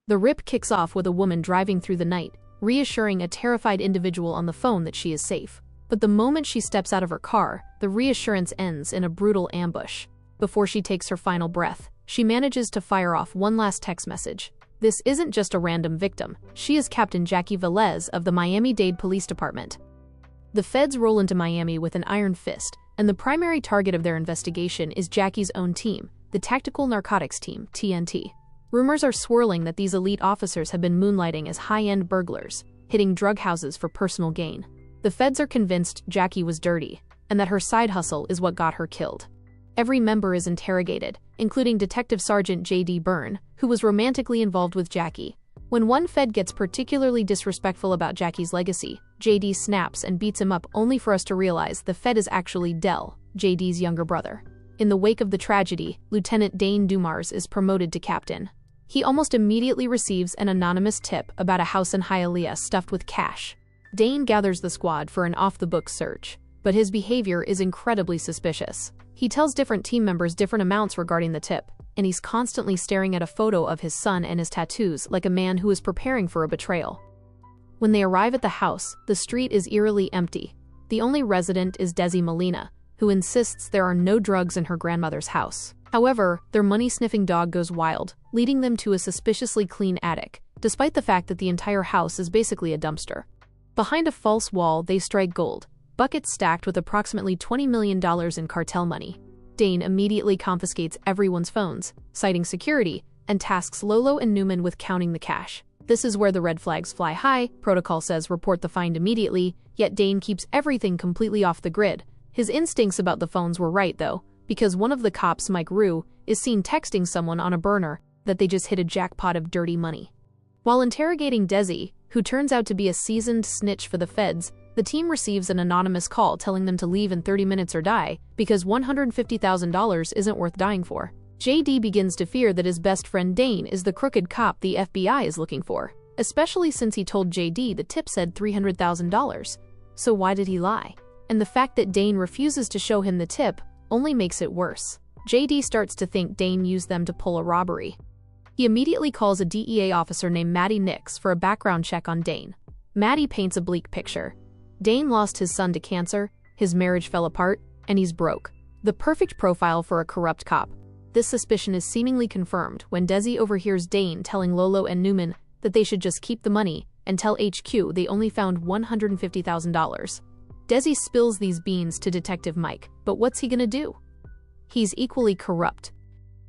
The rip kicks off with a woman driving through the night, reassuring a terrified individual on the phone that she is safe. But the moment she steps out of her car, the reassurance ends in a brutal ambush. Before she takes her final breath, she manages to fire off one last text message. This isn't just a random victim. She is Captain Jackie Velez of the Miami-Dade Police Department. The feds roll into Miami with an iron fist, and the primary target of their investigation is Jackie's own team, the Tactical Narcotics Team, TNT. Rumors are swirling that these elite officers have been moonlighting as high-end burglars, hitting drug houses for personal gain. The feds are convinced Jackie was dirty, and that her side hustle is what got her killed. Every member is interrogated, including Detective Sergeant J.D. Byrne, who was romantically involved with Jackie. When one fed gets particularly disrespectful about Jackie's legacy, J.D. snaps and beats him up, only for us to realize the fed is actually Del, J.D.'s younger brother. In the wake of the tragedy, Lieutenant Dane Dumars is promoted to captain. He almost immediately receives an anonymous tip about a house in Hialeah stuffed with cash. Dane gathers the squad for an off-the-books search, but his behavior is incredibly suspicious. He tells different team members different amounts regarding the tip, and he's constantly staring at a photo of his son and his tattoos like a man who is preparing for a betrayal. When they arrive at the house, the street is eerily empty. The only resident is Desi Molina, who insists there are no drugs in her grandmother's house. However, their money-sniffing dog goes wild, leading them to a suspiciously clean attic, despite the fact that the entire house is basically a dumpster. Behind a false wall, they strike gold, buckets stacked with approximately $20 million in cartel money. Dane immediately confiscates everyone's phones, citing security, and tasks Lolo and Newman with counting the cash. This is where the red flags fly high. Protocol says report the find immediately, yet Dane keeps everything completely off the grid. His instincts about the phones were right, though, because one of the cops, Mike Rue, is seen texting someone on a burner that they just hit a jackpot of dirty money. While interrogating Desi, who turns out to be a seasoned snitch for the feds, the team receives an anonymous call telling them to leave in 30 minutes or die, because $150,000 isn't worth dying for. JD begins to fear that his best friend Dane is the crooked cop the FBI is looking for, especially since he told JD the tip said $300,000. So why did he lie? And the fact that Dane refuses to show him the tip only makes it worse. JD starts to think Dane used them to pull a robbery. He immediately calls a DEA officer named Maddie Nix for a background check on Dane. Maddie paints a bleak picture. Dane lost his son to cancer, his marriage fell apart, and he's broke. The perfect profile for a corrupt cop. This suspicion is seemingly confirmed when Desi overhears Dane telling Lolo and Newman that they should just keep the money and tell HQ they only found $150,000. Desi spills these beans to Detective Mike, but what's he gonna do? He's equally corrupt.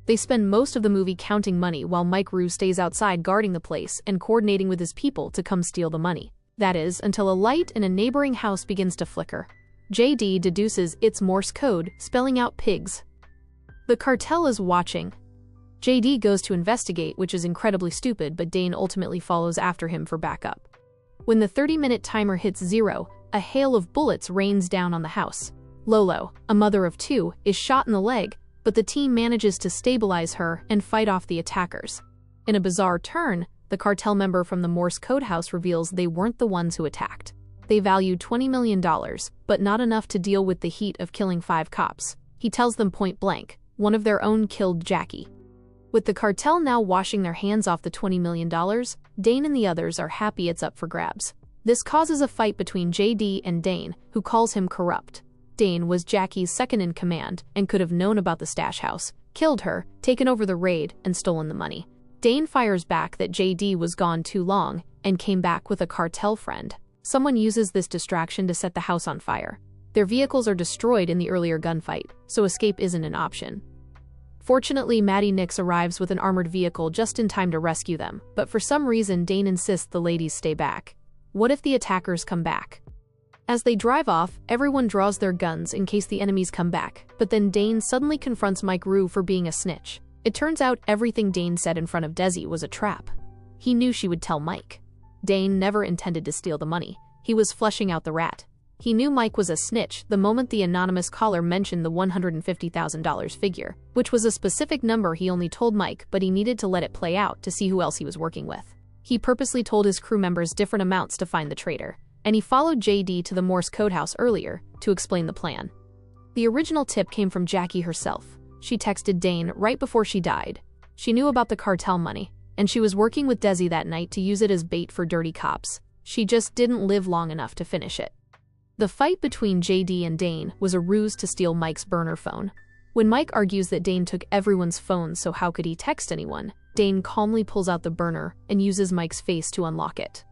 They spend most of the movie counting money while Mike Rue stays outside guarding the place and coordinating with his people to come steal the money. That is, until a light in a neighboring house begins to flicker. JD deduces it's Morse code, spelling out pigs. The cartel is watching. JD goes to investigate, which is incredibly stupid, but Dane ultimately follows after him for backup. When the 30-minute timer hits 0, a hail of bullets rains down on the house. Lolo, a mother of 2, is shot in the leg, but the team manages to stabilize her and fight off the attackers. In a bizarre turn, the cartel member from the Morse code house reveals they weren't the ones who attacked. They valued $20 million, but not enough to deal with the heat of killing 5 cops. He tells them point blank, one of their own killed Jackie. With the cartel now washing their hands off the $20 million, Dane and the others are happy it's up for grabs. This causes a fight between JD and Dane, who calls him corrupt. Dane was Jackie's second-in-command and could have known about the stash house, killed her, taken over the raid, and stolen the money. Dane fires back that JD was gone too long and came back with a cartel friend. Someone uses this distraction to set the house on fire. Their vehicles are destroyed in the earlier gunfight, so escape isn't an option. Fortunately, Maddie Nix arrives with an armored vehicle just in time to rescue them, but for some reason Dane insists the ladies stay back. What if the attackers come back? As they drive off, everyone draws their guns in case the enemies come back, but then Dane suddenly confronts Mike Rue for being a snitch. It turns out everything Dane said in front of Desi was a trap. He knew she would tell Mike. Dane never intended to steal the money. He was fleshing out the rat. He knew Mike was a snitch the moment the anonymous caller mentioned the $150,000 figure, which was a specific number he only told Mike, but he needed to let it play out to see who else he was working with. He purposely told his crew members different amounts to find the traitor, and he followed JD to the Morse code house earlier to explain the plan. The original tip came from Jackie herself. She texted Dane right before she died. She knew about the cartel money, and she was working with Desi that night to use it as bait for dirty cops. She just didn't live long enough to finish it. The fight between JD and Dane was a ruse to steal Mike's burner phone. When Mike argues that Dane took everyone's phone, so how could he text anyone, Dane calmly pulls out the burner and uses Mike's face to unlock it.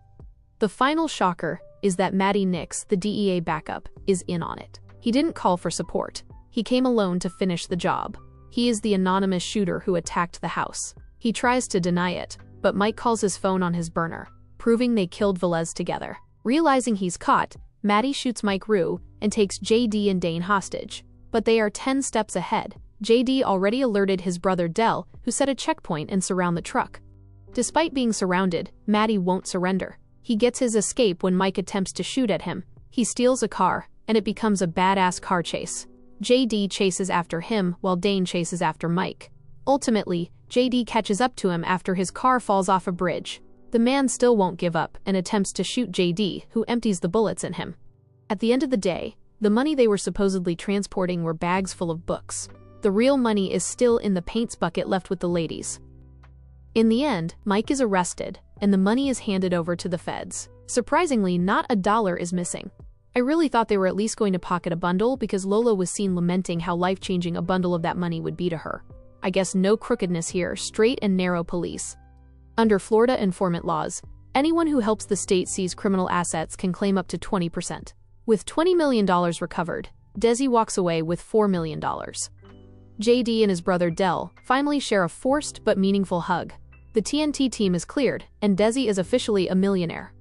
The final shocker is that Matty Nix, the DEA backup, is in on it. He didn't call for support. He came alone to finish the job. He is the anonymous shooter who attacked the house. He tries to deny it, but Mike calls his phone on his burner, proving they killed Velez together. Realizing he's caught, Matty shoots Mike Rue and takes JD and Dane hostage. But they are 10 steps ahead. JD already alerted his brother Del, who set a checkpoint and surround the truck. Despite being surrounded, Matty won't surrender. He gets his escape when Mike attempts to shoot at him. He steals a car, and it becomes a badass car chase. JD chases after him while Dane chases after Mike. Ultimately, JD catches up to him after his car falls off a bridge. The man still won't give up and attempts to shoot JD, who empties the bullets in him. At the end of the day, the money they were supposedly transporting were bags full of books. The real money is still in the paints bucket left with the ladies. In the end, Mike is arrested, and the money is handed over to the feds. Surprisingly, not a dollar is missing. I really thought they were at least going to pocket a bundle because Lola was seen lamenting how life-changing a bundle of that money would be to her. I guess no crookedness here, straight and narrow police. Under Florida informant laws, anyone who helps the state seize criminal assets can claim up to 20%. With $20 million recovered, Desi walks away with $4 million. JD and his brother Del finally share a forced but meaningful hug. The TNT team is cleared, and Desi is officially a millionaire.